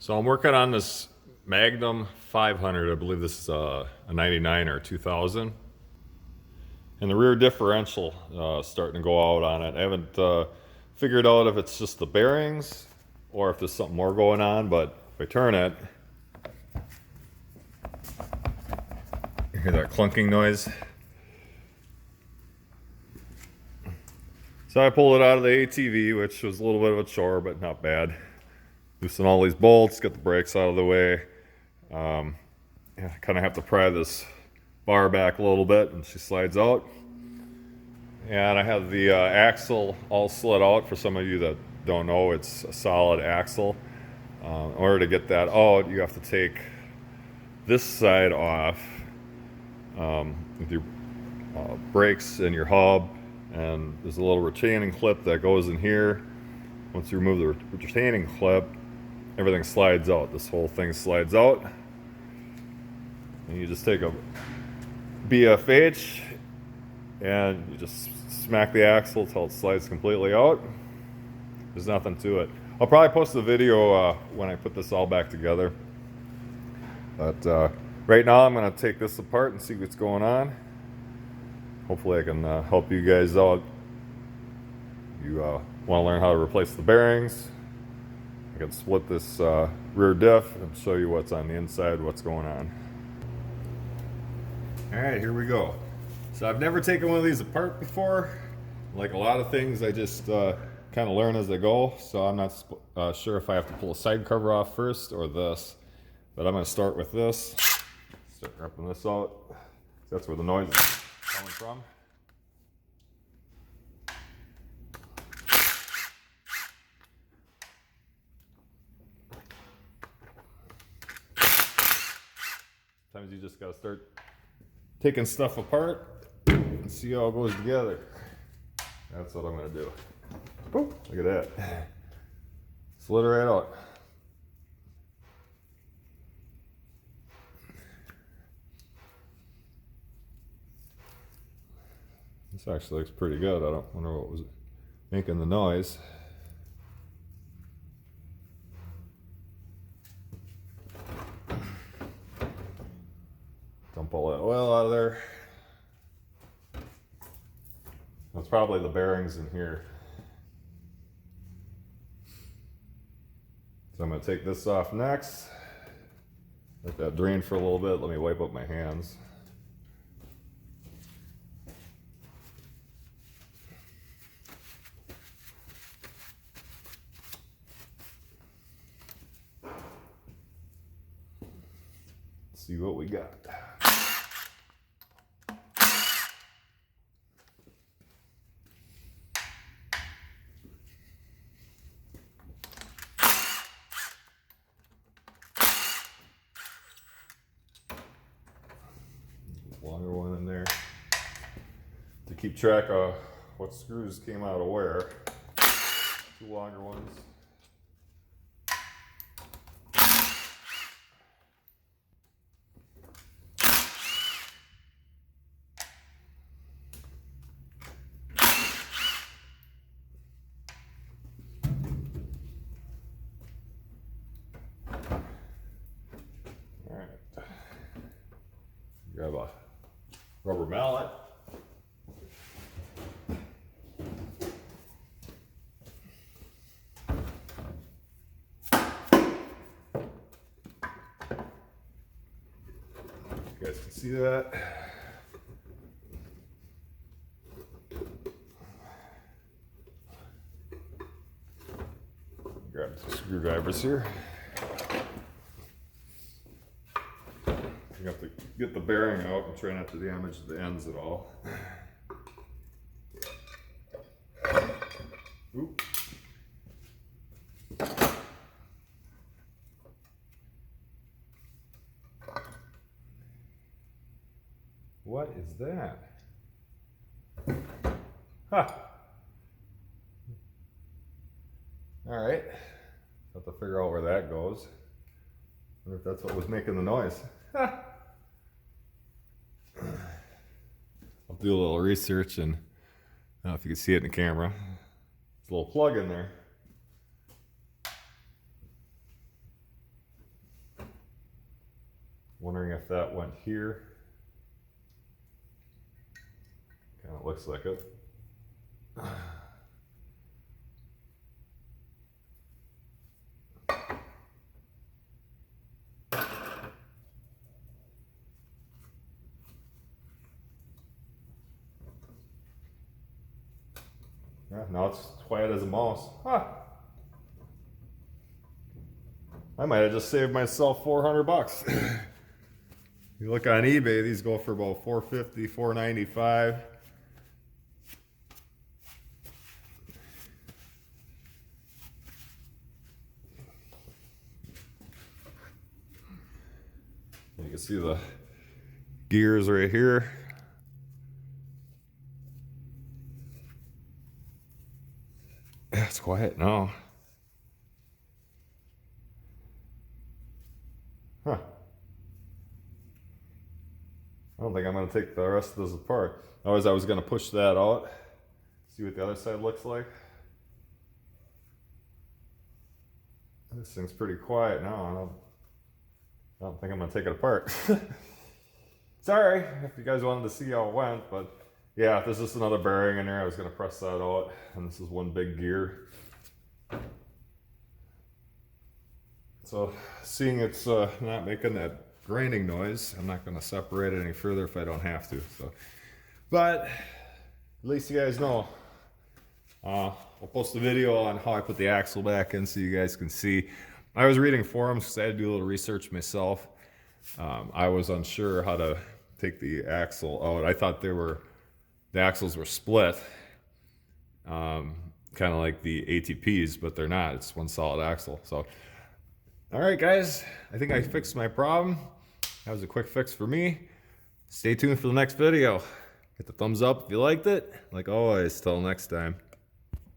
So I'm working on this Magnum 500. I believe this is a 99 or 2000. And the rear differential starting to go out on it. I haven't figured out if it's just the bearings or if there's something more going on, but if I turn it, you hear that clunking noise. So I pulled it out of the ATV, which was a little bit of a chore, but not bad. Loosen all these bolts, get the brakes out of the way. Yeah, I kind of have to pry this bar back a little bit, and she slides out. And I have the axle all slid out. For some of you that don't know, it's a solid axle. In order to get that out, you have to take this side off with your brakes and your hub. And there's a little retaining clip that goes in here. Once you remove the retaining clip, everything slides out. This whole thing slides out. And you just take a BFH and you just smack the axle till it slides completely out. There's nothing to it. I'll probably post a video when I put this all back together. But right now I'm going to take this apart and see what's going on. Hopefully I can help you guys out. You want to learn how to replace the bearings. I can split this rear diff and show you what's on the inside, what's going on. Alright, here we go. So I've never taken one of these apart before. Like a lot of things, I just kind of learn as I go. So I'm not sure if I have to pull a side cover off first or this. But I'm going to start with this. Start ripping this out. That's where the noise is coming from. Sometimes you just gotta start taking stuff apart and see how it goes together. That's what I'm gonna do. Oh, look at that. Slid it right out. This actually looks pretty good. I don't wonder what was making the noise. Dump all that oil out of there. That's probably the bearings in here. So I'm going to take this off next. Let that drain for a little bit. Let me wipe up my hands. See what we got. Longer one in there to keep track of what screws came out of where. Two longer ones. Grab a rubber mallet. You guys can see that. Grab some screwdrivers here. You have to get the bearing out and try not to damage the ends at all. Oop. What is that? Ha! All right. Have to figure out where that goes. Wonder if that's what was making the noise. Ha! I'll do a little research and I don't know if you can see it in the camera. There's a little plug in there. Wondering if that went here. Kind of looks like it. Yeah, now it's quiet as a mouse. Huh. I might have just saved myself 400 bucks. You look on eBay, these go for about $450, $495. You can see the gears right here. Yeah, it's quiet now. Huh. I don't think I'm going to take the rest of this apart. Otherwise, I was going to push that out. See what the other side looks like. This thing's pretty quiet now. I don't think I'm going to take it apart. Sorry if you guys wanted to see how it went, but yeah, there's just another bearing in there. I was going to press that out, and this is one big gear. So seeing it's not making that grinding noise, I'm not going to separate it any further if I don't have to. So, but at least you guys know. I'll post a video on how I put the axle back in so you guys can see. I was reading forums because I had to do a little research myself. I was unsure how to take the axle out. I thought the axles were split, kind of like the ATPs, but they're not. It's one solid axle. So, all right, guys, I think I fixed my problem. That was a quick fix for me. Stay tuned for the next video. Hit the thumbs up if you liked it. Like always, till next time.